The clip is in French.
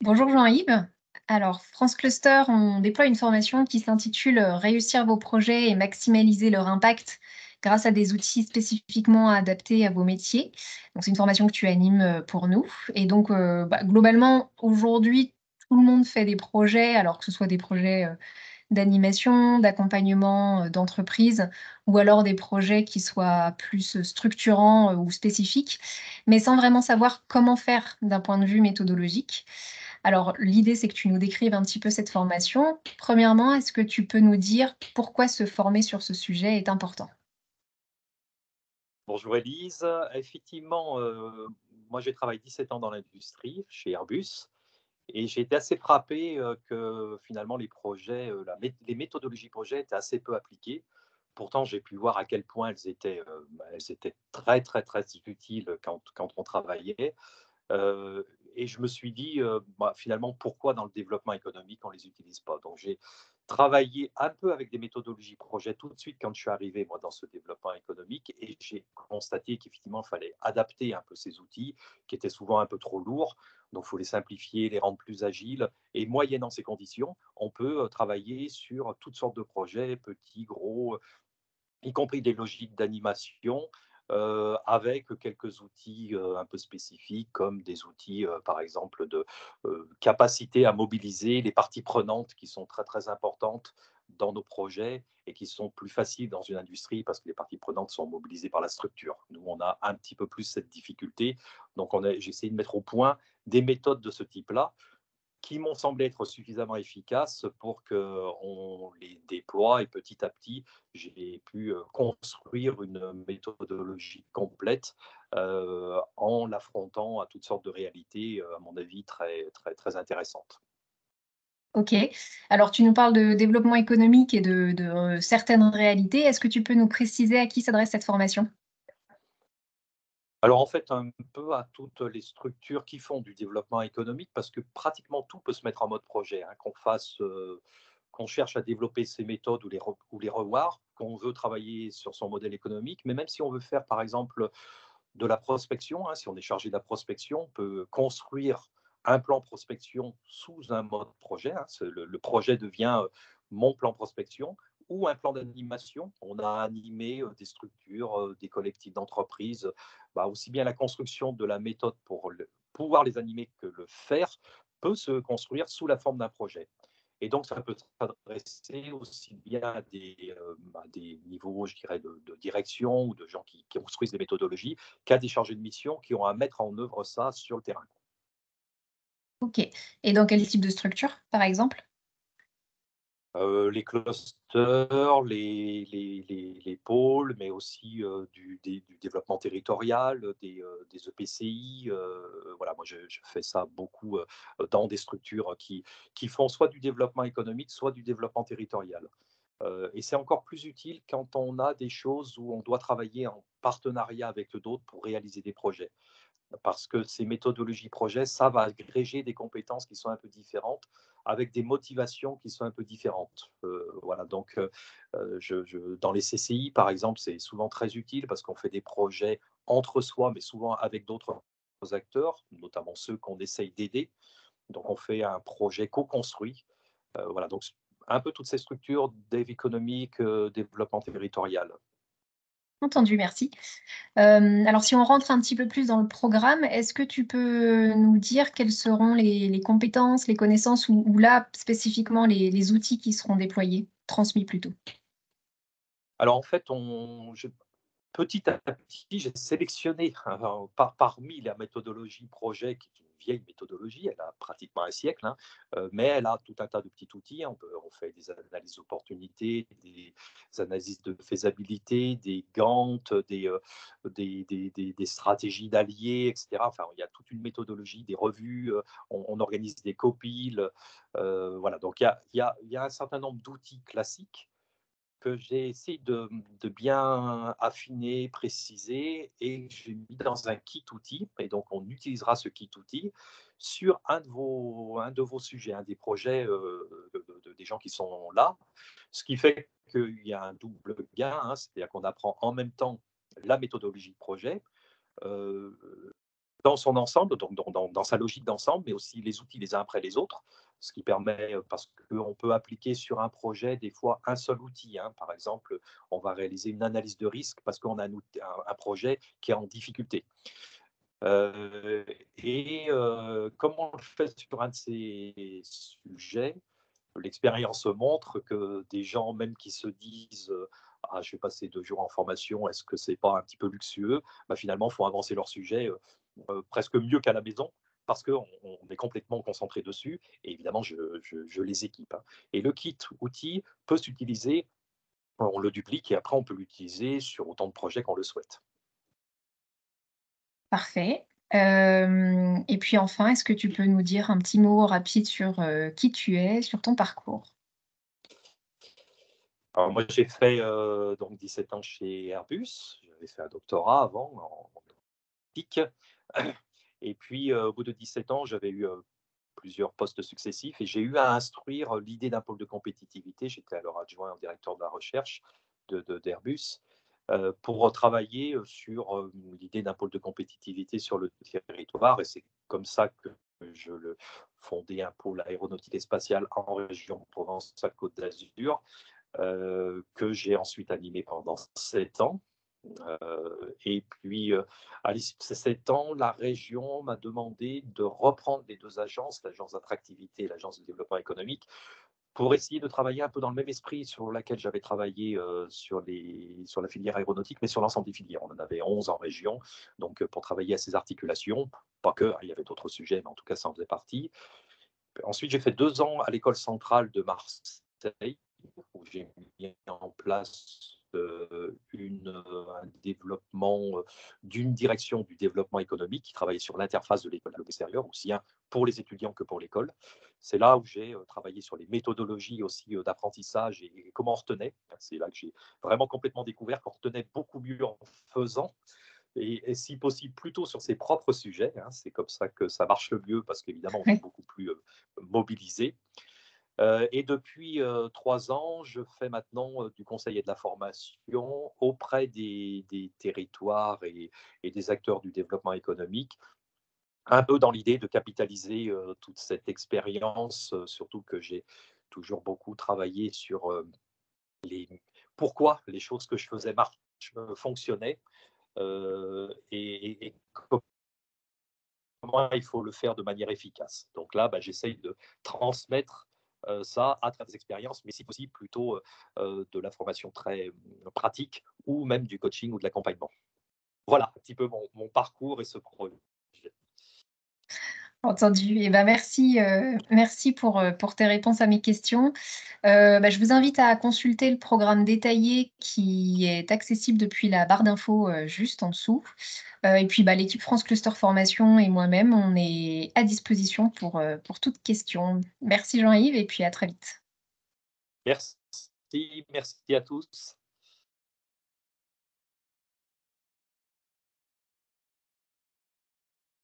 Bonjour Jean-Yves. Alors, France Cluster, on déploie une formation qui s'intitule Réussir vos projets et maximiser leur impact grâce à des outils spécifiquement adaptés à vos métiers. Donc, c'est une formation que tu animes pour nous. Et donc, globalement, aujourd'hui, tout le monde fait des projets, alors que ce soit des projets d'animation, d'accompagnement d'entreprise ou alors des projets qui soient plus structurants ou spécifiques, mais sans vraiment savoir comment faire d'un point de vue méthodologique. Alors, l'idée, c'est que tu nous décrives un petit peu cette formation. Premièrement, est-ce que tu peux nous dire pourquoi se former sur ce sujet est important? Bonjour Élise. Effectivement, moi j'ai travaillé 17 ans dans l'industrie chez Airbus et j'ai été assez frappé que finalement les projets, les méthodologies projets étaient assez peu appliquées. Pourtant, j'ai pu voir à quel point elles étaient très, très, très utiles quand on travaillait. Et je me suis dit, finalement, pourquoi dans le développement économique on ne les utilise pas? Donc j'ai travaillé un peu avec des méthodologies projet tout de suite quand je suis arrivé moi dans ce développement économique et j'ai constaté qu'effectivement il fallait adapter un peu ces outils qui étaient souvent un peu trop lourds. Donc il faut les simplifier, les rendre plus agiles et moyennant ces conditions, on peut travailler sur toutes sortes de projets, petits, gros, y compris des logiques d'animation, avec quelques outils un peu spécifiques, comme des outils, par exemple, de capacité à mobiliser les parties prenantes qui sont très, très importantes dans nos projets et qui sont plus faciles dans une industrie parce que les parties prenantes sont mobilisées par la structure. Nous, on a un petit peu plus cette difficulté. Donc, j'ai essayé de mettre au point des méthodes de ce type-là qui m'ont semblé être suffisamment efficaces pour qu'on les déploie et petit à petit, j'ai pu construire une méthodologie complète en l'affrontant à toutes sortes de réalités, à mon avis, très, très, très intéressantes. OK. Alors, tu nous parles de développement économique et de certaines réalités. Est-ce que tu peux nous préciser à qui s'adresse cette formation? Alors en fait, un peu à toutes les structures qui font du développement économique, parce que pratiquement tout peut se mettre en mode projet, hein, qu'on cherche à développer ces méthodes ou les revoir, qu'on veut travailler sur son modèle économique, mais même si on veut faire par exemple de la prospection, hein, si on est chargé de la prospection, on peut construire un plan prospection sous un mode projet, hein, le projet devient mon plan prospection, ou un plan d'animation. On a animé des structures, des collectifs d'entreprises, aussi bien la construction de la méthode pour pouvoir les animer que le faire peut se construire sous la forme d'un projet. Et donc, ça peut s'adresser aussi bien à des niveaux, je dirais, de direction ou de gens qui construisent des méthodologies qu'à des chargés de mission qui ont à mettre en œuvre ça sur le terrain. OK. Et dans quel type de structure, par exemple? Les clusters, les pôles, mais aussi du développement territorial, des EPCI. Voilà, moi, je fais ça beaucoup dans des structures qui font soit du développement économique, soit du développement territorial. Et c'est encore plus utile quand on a des choses où on doit travailler en partenariat avec d'autres pour réaliser des projets. Parce que ces méthodologies projets, ça va agréger des compétences qui sont un peu différentes, avec des motivations qui sont un peu différentes. Voilà, donc dans les CCI, par exemple, c'est souvent très utile parce qu'on fait des projets entre soi, mais souvent avec d'autres acteurs, notamment ceux qu'on essaye d'aider. Donc on fait un projet co-construit. Voilà, donc un peu toutes ces structures dev économique, développement territorial. Entendu, merci. Alors si on rentre un petit peu plus dans le programme, est-ce que tu peux nous dire quelles seront les compétences, les connaissances ou là, spécifiquement les outils qui seront déployés? Transmis plutôt. Alors en fait, petit à petit, j'ai sélectionné parmi la méthodologie projet, qui est une vieille méthodologie, elle a pratiquement un siècle, hein, mais elle a tout un tas de petits outils. On fait des analyses d'opportunités, des analyses de faisabilité, des Gantt, des stratégies d'alliés, etc. Enfin, il y a toute une méthodologie, des revues, on organise des copiles. Voilà, donc il y a un certain nombre d'outils classiques que j'ai essayé de bien affiner, préciser et j'ai mis dans un kit outil. Et donc, on utilisera ce kit outil sur un de vos sujets, un des projets des gens qui sont là. Ce qui fait qu'il y a un double gain, hein, c'est-à-dire qu'on apprend en même temps la méthodologie de projet, euh, dans son ensemble, donc dans sa logique d'ensemble, mais aussi les outils les uns après les autres, ce qui permet, parce qu'on peut appliquer sur un projet des fois un seul outil, hein. Par exemple, on va réaliser une analyse de risque parce qu'on a un projet qui est en difficulté. Comme on le fait sur un de ces sujets, l'expérience montre que des gens même qui se disent ah, je vais passer 2 jours en formation, est-ce que c'est pas un petit peu luxueux? Bah, finalement, font avancer leur sujet presque mieux qu'à la maison parce qu'on est complètement concentré dessus. Et évidemment, je les équipe, hein. Et le kit outil peut s'utiliser, on le duplique et après on peut l'utiliser sur autant de projets qu'on le souhaite. Parfait. Et puis enfin, est-ce que tu peux nous dire un petit mot rapide sur, qui tu es, sur ton parcours? Alors moi, j'ai fait donc 17 ans chez Airbus. J'avais fait un doctorat avant en optique. Et puis, au bout de 17 ans, j'avais eu plusieurs postes successifs et j'ai eu à instruire l'idée d'un pôle de compétitivité. J'étais alors adjoint au directeur de la recherche d'Airbus pour travailler sur l'idée d'un pôle de compétitivité sur le territoire. Et c'est comme ça que je le fondais un pôle aéronautique et spatial en région Provence-Côte d'Azur, que j'ai ensuite animé pendant 7 ans. Et puis, à l'issue de ces 7 ans, la région m'a demandé de reprendre les 2 agences, l'agence d'attractivité et l'agence de développement économique, pour essayer de travailler un peu dans le même esprit sur laquelle j'avais travaillé sur la filière aéronautique, mais sur l'ensemble des filières. On en avait 11 en région, donc pour travailler à ces articulations, pas que, hein, il y avait d'autres sujets, mais en tout cas, ça en faisait partie. Ensuite, j'ai fait 2 ans à l'école centrale de Marseille, où j'ai mis en place un développement d'une direction du développement économique qui travaillait sur l'interface de l'école à l'extérieur, aussi bien pour les étudiants que pour l'école. C'est là où j'ai travaillé sur les méthodologies aussi d'apprentissage et comment on retenait. C'est là que j'ai vraiment complètement découvert qu'on retenait beaucoup mieux en faisant et si possible plutôt sur ses propres sujets, hein. C'est comme ça que ça marche le mieux parce qu'évidemment on est Ouais. beaucoup plus mobilisé. Et depuis 3 ans, je fais maintenant du conseil et de la formation auprès des territoires et des acteurs du développement économique, un peu dans l'idée de capitaliser toute cette expérience, surtout que j'ai toujours beaucoup travaillé sur les, pourquoi les choses que je faisais fonctionnaient et comment il faut le faire de manière efficace. Donc là, bah, j'essaye de transmettre ça à travers des expériences, mais si possible plutôt de la formation très pratique ou même du coaching ou de l'accompagnement. Voilà un petit peu mon parcours et ce projet. Entendu. Et ben merci pour tes réponses à mes questions. Je vous invite à consulter le programme détaillé qui est accessible depuis la barre d'infos, juste en dessous. Et puis, l'équipe France Cluster Formation et moi-même, on est à disposition pour toute question. Merci Jean-Yves et puis à très vite. Merci, merci à tous.